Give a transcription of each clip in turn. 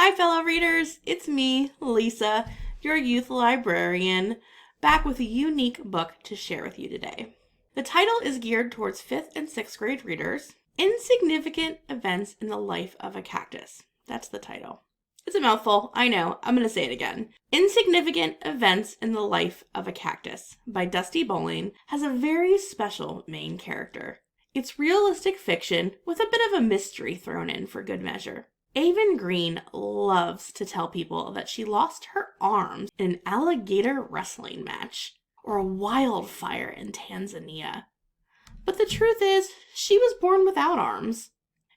Hi, fellow readers. It's me, Lisa, your youth librarian, back with a unique book to share with you today. The title is geared towards 5th and 6th grade readers. Insignificant Events in the Life of a Cactus. That's the title. It's a mouthful, I know. I'm going to say it again. Insignificant Events in the Life of a Cactus by Dusti Bowling has a very special main character. It's realistic fiction with a bit of a mystery thrown in for good measure. Avon Green loves to tell people that she lost her arms in an alligator wrestling match or a wildfire in Tanzania. But the truth is, she was born without arms.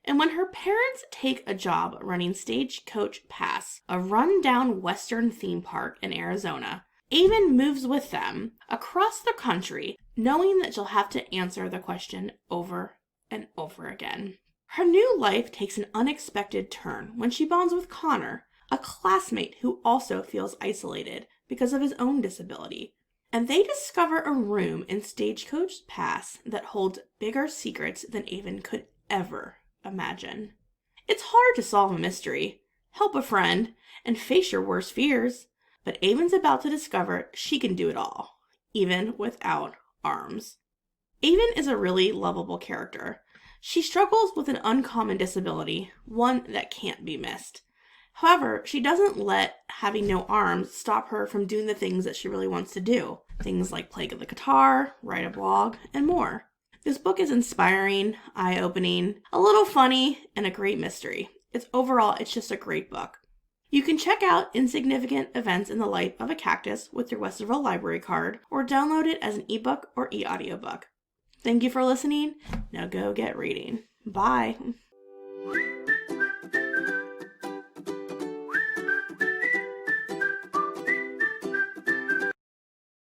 And when her parents take a job running Stagecoach Pass, a run-down Western theme park in Arizona, Avon moves with them across the country, knowing that she'll have to answer the question over and over again. Her new life takes an unexpected turn when she bonds with Connor, a classmate who also feels isolated because of his own disability. And they discover a room in Stagecoach Pass that holds bigger secrets than Avon could ever imagine. It's hard to solve a mystery, help a friend, and face your worst fears, but Avon's about to discover she can do it all, even without arms. Avon is a really lovable character. She struggles with an uncommon disability, one that can't be missed. However, she doesn't let having no arms stop her from doing the things that she really wants to do. Things like play the guitar, write a blog, and more. This book is inspiring, eye-opening, a little funny, and a great mystery. It's just a great book. You can check out Insignificant Events in the Life of a Cactus with your Westerville library card or download it as an ebook or e-audiobook. Thank you for listening. Now go get reading. Bye.